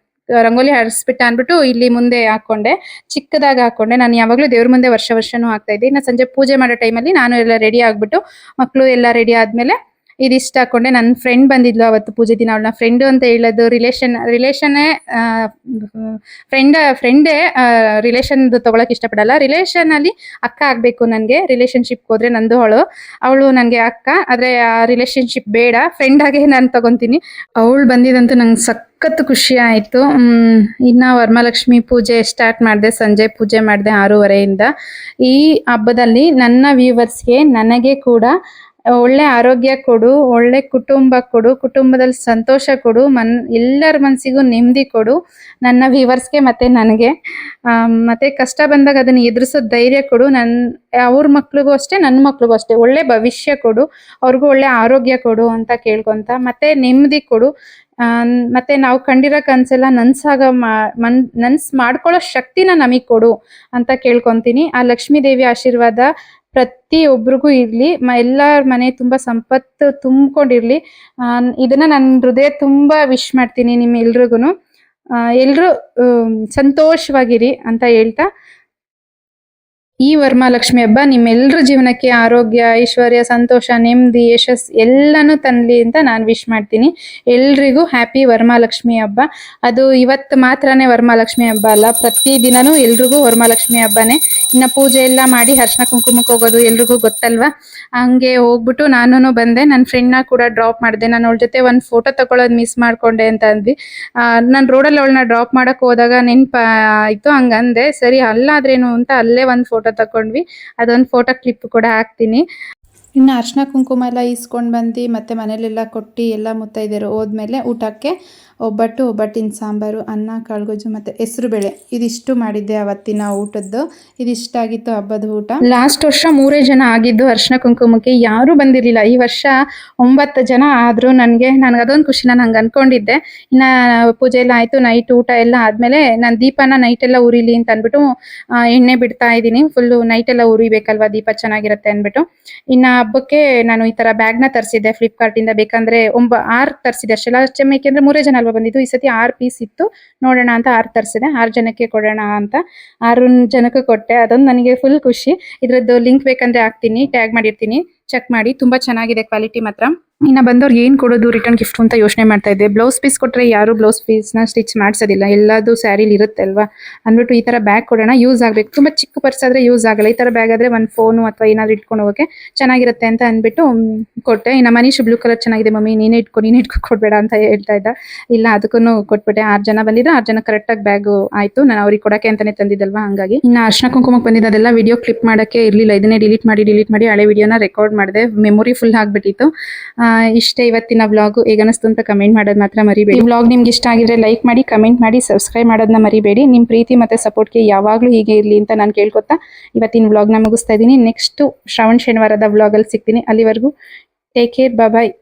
ರಂಗೋಲಿ ಹಾರಿಸ್ಬಿಟ್ಟ ಅಂದ್ಬಿಟ್ಟು ಇಲ್ಲಿ ಮುಂದೆ ಹಾಕೊಂಡೆ, ಚಿಕ್ಕದಾಗಿ ಹಾಕೊಂಡೆ. ನಾನು ಯಾವಾಗಲೂ ದೇವ್ರ ಮುಂದೆ ವರ್ಷನೂ ಹಾಕ್ತಾ ಇದ್ದೆ. ಇನ್ನು ಸಂಜೆ ಪೂಜೆ ಮಾಡೋ ಟೈಮಲ್ಲಿ ನಾನು ಎಲ್ಲ ರೆಡಿ ಆಗ್ಬಿಟ್ಟು, ಮಕ್ಕಳು ಎಲ್ಲ ರೆಡಿ ಆದ್ಮೇಲೆ ಇದಿಷ್ಟ ಹಾಕೊಂಡೆ. ನನ್ನ ಫ್ರೆಂಡ್ ಬಂದಿದ್ಲು ಅವತ್ತು ಪೂಜೆ ದಿನ. ಅವಳನ್ನ ಫ್ರೆಂಡು ಅಂತ ಹೇಳೋದು ರಿಲೇಷನ್ನೇ, ಫ್ರೆಂಡೇ ರಿಲೇಷನ್ ತಗೊಳಕ್ ಇಷ್ಟಪಡಲ್ಲ. ರಿಲೇಷನ್ ಅಲ್ಲಿ ಅಕ್ಕ ಆಗ್ಬೇಕು ನನಗೆ. ರಿಲೇಷನ್ಶಿಪ್ ಹೋದ್ರೆ ನಂದು ಅವಳು ನನಗೆ ಅಕ್ಕ, ಆದ್ರೆ ಆ ರಿಲೇಷನ್ಶಿಪ್ ಬೇಡ, ಫ್ರೆಂಡ್ ಆಗೇ ನಾನು ತಗೊಂತೀನಿ. ಅವಳು ಬಂದಿದಂತೂ ನಂಗೆ ಸಖತ್ ಖುಷಿ ಆಯ್ತು. ಇನ್ನ ವರಮಹಾಲಕ್ಷ್ಮಿ ಪೂಜೆ ಸ್ಟಾರ್ಟ್ ಮಾಡಿದೆ, ಸಂಜೆ ಪೂಜೆ ಮಾಡಿದೆ 6:30ಇಂದ. ಈ ಹಬ್ಬದಲ್ಲಿ ನನ್ನ ವ್ಯೂವರ್ಸ್ಗೆ, ನನಗೆ ಕೂಡ ಒಳ್ಳೆ ಆರೋಗ್ಯ ಕೊಡು, ಒಳ್ಳೆ ಕುಟುಂಬ ಕೊಡು, ಕುಟುಂಬದಲ್ಲಿ ಸಂತೋಷ ಕೊಡು, ಎಲ್ಲರ ಮನಸ್ಸಿಗೂ ನೆಮ್ಮದಿ ಕೊಡು ನನ್ನ ವ್ಯೂವರ್ಸ್ಗೆ ಮತ್ತೆ ನನಗೆ. ಮತ್ತೆ ಕಷ್ಟ ಬಂದಾಗ ಅದನ್ನ ಎದುರಿಸೋ ಧೈರ್ಯ ಕೊಡು. ಅವ್ರ ಮಕ್ಳಿಗೂ ಅಷ್ಟೇ, ನನ್ನ ಮಕ್ಳಿಗೂ ಅಷ್ಟೇ ಒಳ್ಳೆ ಭವಿಷ್ಯ ಕೊಡು, ಅವ್ರಿಗೂ ಒಳ್ಳೆ ಆರೋಗ್ಯ ಕೊಡು ಅಂತ ಕೇಳ್ಕೊಂತ, ಮತ್ತೆ ನೆಮ್ಮದಿ ಕೊಡು. ಮತ್ತೆ ನಾವು ಕಂಡಿರೋ ಕನ್ಸೆಲ್ಲ ನನ್ಸ್ ಮಾಡ್ಕೊಳ್ಳೋ ಶಕ್ತಿನ ನಮಗ್ ಕೊಡು ಅಂತ ಕೇಳ್ಕೊಂತೀನಿ. ಆ ಲಕ್ಷ್ಮೀ ದೇವಿ ಆಶೀರ್ವಾದ ಪ್ರತಿಯೊಬ್ಬರಿಗೂ ಇರ್ಲಿ, ಎಲ್ಲರ ಮನೆ ತುಂಬಾ ಸಂಪತ್ತು ತುಂಬಿಕೊಂಡಿರ್ಲಿ. ಇದನ್ನ ನನ್ನ ಹೃದಯ ತುಂಬಾ ವಿಶ್ ಮಾಡ್ತೀನಿ ನಿಮ್ಮೆಲ್ರಿಗೂ. ಎಲ್ರು ಸಂತೋಷವಾಗಿರಿ ಅಂತ ಹೇಳ್ತಾ, ಈ ವರಮಹಾಲಕ್ಷ್ಮಿ ಹಬ್ಬ ನಿಮ್ಮೆಲ್ಲರ ಜೀವನಕ್ಕೆ ಆರೋಗ್ಯ, ಐಶ್ವರ್ಯ, ಸಂತೋಷ, ನೆಮ್ಮದಿ, ಯಶಸ್ ಎಲ್ಲಾನು ತನ್ಲಿ ಅಂತ ನಾನು ವಿಶ್ ಮಾಡ್ತೀನಿ. ಎಲ್ರಿಗೂ ಹ್ಯಾಪಿ ವರಮಹಾಲಕ್ಷ್ಮಿ ಹಬ್ಬ. ಅದು ಇವತ್ತು ಮಾತ್ರನೇ ವರಮಹಾಲಕ್ಷ್ಮಿ ಹಬ್ಬ ಅಲ್ಲ, ಪ್ರತಿ ದಿನನೂ ಎಲ್ರಿಗೂ ವರಮಹಾಲಕ್ಷ್ಮಿ ಹಬ್ಬನೇ. ಇನ್ನು ಪೂಜೆ ಎಲ್ಲ ಮಾಡಿ ಅರ್ಶಿನ ಕುಂಕುಮಕ್ಕೆ ಹೋಗೋದು ಎಲ್ರಿಗೂ ಗೊತ್ತಲ್ವಾ. ಹಂಗೆ ಹೋಗ್ಬಿಟ್ಟು ನಾನು ಬಂದೆ, ನನ್ನ ಫ್ರೆಂಡ್ನ ಕೂಡ ಡ್ರಾಪ್ ಮಾಡಿದೆ. ನಾನು ಅವಳ ಜೊತೆ ಒಂದು ಫೋಟೋ ತಗೊಳ್ಳೋದು ಮಿಸ್ ಮಾಡ್ಕೊಂಡೆ ಅಂತ ಅಂದ್ವಿ. ನಾನು ರೋಡಲ್ಲಿ ಅವಳನ್ನ ಡ್ರಾಪ್ ಮಾಡಕ್ ಹೋದಾಗ ನೆನಪಾಯಿತು, ಹಂಗಂದೆ. ಸರಿ ಅಲ್ಲಾದ್ರೇನು ಅಂತ ಅಲ್ಲೇ ಒಂದು ಫೋಟೋ ತಕೊಂಡ್ವಿ. ಅದೊಂದು ಫೋಟೋ ಕ್ಲಿಪ್ ಕೂಡ ಹಾಕ್ತೀನಿ. ಇನ್ನು ಅರ್ಶಿನ ಕುಂಕುಮ ಎಲ್ಲ ಈಸ್ಕೊಂಡು ಬಂದು ಮತ್ತೆ ಮನೇಲೆಲ್ಲ ಕೊಟ್ಟು ಎಲ್ಲ ಮುತ್ತೈದೆಯರು ಹೋದ್ಮೇಲೆ ಊಟಕ್ಕೆ ಒಬ್ಬಟ್ಟಿನ ಸಾಂಬಾರು, ಅನ್ನ, ಕಾಳುಗೊಜ್ಜು ಮತ್ತು ಹೆಸರುಬೇಳೆ ಇದಿಷ್ಟು ಮಾಡಿದ್ದೆ ಅವತ್ತಿನ ಊಟದ್ದು. ಇದಿಷ್ಟಾಗಿತ್ತು ಹಬ್ಬದ ಊಟ. ಲಾಸ್ಟ್ ವರ್ಷ 3 ಜನ ಆಗಿದ್ದು ಅರ್ಶಿನ ಕುಂಕುಮಕ್ಕೆ, ಯಾರೂ ಬಂದಿರಲಿಲ್ಲ. ಈ ವರ್ಷ 9 ಜನ ಆದರೂ ನನಗೆ ಅದೊಂದು ಖುಷಿ. ನಾನು ಹಂಗೆ ಅಂದ್ಕೊಂಡಿದ್ದೆ. ಇನ್ನು ಪೂಜೆ ಎಲ್ಲ ಆಯಿತು, ನೈಟ್ ಊಟ ಎಲ್ಲ ಆದಮೇಲೆ ನಾನು ದೀಪನ ನೈಟೆಲ್ಲ ಉರಿಲಿ ಅಂತ ಅಂದ್ಬಿಟ್ಟು ಎಣ್ಣೆ ಬಿಡ್ತಾ ಇದ್ದೀನಿ. ಫುಲ್ಲು ನೈಟೆಲ್ಲ ಉರಿಬೇಕಲ್ವ, ದೀಪ ಚೆನ್ನಾಗಿರುತ್ತೆ ಅಂದ್ಬಿಟ್ಟು. ಇನ್ನು ಹಬ್ಬಕ್ಕೆ ನಾನು ಈ ಥರ ಬ್ಯಾಗ್ನ ತರಿಸಿದ್ದೆ ಫ್ಲಿಪ್ಕಾರ್ಟಿಂದ. ಬೇಕಂದರೆ 6 ತರಿಸಿದೆ ಅಷ್ಟೆಲ್ಲ ಚೆಮ್ಮಕ್ಕೆ, ಅಂದರೆ 3 ಜನ ಅಲ್ವಾ ಬಂದಿದ್ದು. ಈ ಸತಿ 6 ಪೀಸ್ ಇತ್ತು, ನೋಡೋಣ ಅಂತ 6 ತರಿಸಿದೆ. 6 ಜನಕ್ಕೆ ಕೊಡೋಣ ಅಂತ 6 ಜನಕ್ಕೆ ಕೊಟ್ಟೆ. ಅದೊಂದು ನನಗೆ ಫುಲ್ ಖುಷಿ. ಇದ್ರದ್ದು ಲಿಂಕ್ ಬೇಕಂದ್ರೆ ಹಾಕ್ತೀನಿ, ಟ್ಯಾಗ್ ಮಾಡಿರ್ತೀನಿ, ಚೆಕ್ ಮಾಡಿ. ತುಂಬ ಚೆನ್ನಾಗಿದೆ ಕ್ವಾಲಿಟಿ ಮಾತ್ರ. ಇನ್ನು ಬಂದವ್ರಿಗೆ ಏನು ಕೊಡೋದು ರಿಟರ್ನ್ ಗಿಫ್ಟ್ ಅಂತ ಯೋಚನೆ ಮಾಡ್ತಾ ಇದ್ದೆ. ಬ್ಲೌಸ್ ಪೀಸ್ ಕೊಟ್ಟರೆ ಯಾರು ಬ್ಲೌಸ್ ಪೀಸ್ನ ಸ್ಟಿಚ್ ಮಾಡಿಸೋದಿಲ್ಲ, ಎಲ್ಲದು ಸ್ಯಾರಿಲಿ ಇರುತ್ತೆ ಅಲ್ವಾ ಅಂದ್ಬಿಟ್ಟು ಈ ಥರ ಬ್ಯಾಗ್ ಕೊಡೋಣ, ಯೂಸ್ ಆಗಬೇಕು. ತುಂಬ ಚಿಕ್ಕ ಪರ್ಸ್ ಆದರೆ ಯೂಸ್ ಆಗಲ್ಲ, ಈ ಥರ ಬ್ಯಾಗ್ ಆದರೆ ಒಂದು ಫೋನು ಅಥವಾ ಏನಾದರೂ ಇಟ್ಕೊಂಡು ಹೋಗೋಕ್ಕೆ ಚೆನ್ನಾಗಿರುತ್ತೆ ಅಂತ ಅಂದ್ಬಿಟ್ಟು ಕೊಟ್ಟೆ. ಇನ್ನು ಮನೀಶ್ ಬ್ಲೂ ಕಲರ್ ಚೆನ್ನಾಗಿದೆ ಮಮ್ಮಿ, ನೀನೇ ಇಟ್ಕೊ ಕೊಡಬೇಡ ಅಂತ ಹೇಳ್ತಾ ಇದ್ದ. ಇಲ್ಲ, ಅದಕ್ಕೂ ಕೊಟ್ಬಿಟ್ಟೆ. 6 ಜನ ಬಂದಿದ್ದು, 6 ಜನ ಕರೆಕ್ಟಾಗಿ ಬ್ಯಾಗು ಆಯಿತು. ನಾನು ಅವ್ರಿಗೆ ಕೊಡೋಕ್ಕೆ ಅಂತಲೇ ತಂದಿದ್ದಲ್ವಾ, ಹಂಗಾಗಿ. ಇನ್ನು ಅರ್ಶಿನ ಕುಂಕುಮಕ್ಕೆ ಬಂದಿದ್ದು ಅದೆಲ್ಲ ವಿಡಿಯೋ ಕ್ಲಿಪ್ ಮಾಡೋಕ್ಕೆ ಇರಲಿಲ್ಲ. ಇದನ್ನೇ ಡಿಲೀಟ್ ಮಾಡಿ ಹಳೆ ವಿಡಿಯೋನ ರೆಕಾರ್ಡ್ ಮಾಡಿದೆ. ಮೆಮೊರಿ ಫುಲ್ ಆಗಿಬಿಟ್ಟಿತ್ತು. ಇಷ್ಟೇ ಇವತ್ತಿನ ವ್ಲಾಗು. ಹೇಗನ್ನಿಸ್ತು ಅಂತ ಕಮೆಂಟ್ ಮಾಡೋದು ಮಾತ್ರ ಮರಿಬೇಡಿ. ಈ ವ್ಲಾಗ್ ನಿಮ್ಗೆ ಇಷ್ಟ ಆಗಿದ್ರೆ ಲೈಕ್ ಮಾಡಿ, ಕಮೆಂಟ್ ಮಾಡಿ, ಸಬ್ಸ್ಕ್ರೈಬ್ ಮಾಡೋದನ್ನ ಮರಿಬೇಡಿ. ನಿಮ್ಮ ಪ್ರೀತಿ ಮತ್ತು ಸಪೋರ್ಟ್ಗೆ ಯಾವಾಗಲೂ ಹೀಗೆ ಇರಲಿ ಅಂತ ನಾನು ಕೇಳ್ಕೊತಾ ಇವತ್ತಿನ ವ್ಲಾಗ್ನ ಮುಗಿಸ್ತಾ ಇದ್ದೀನಿ. ನೆಕ್ಸ್ಟ್ ಶ್ರಾವಣ ಶನಿವಾರದ ವ್ಲಾಗಲ್ಲಿ ಸಿಗ್ತೀನಿ. ಅಲ್ಲಿವರೆಗೂ ಟೇಕ್ ಕೇರ್, ಬಾಯ್.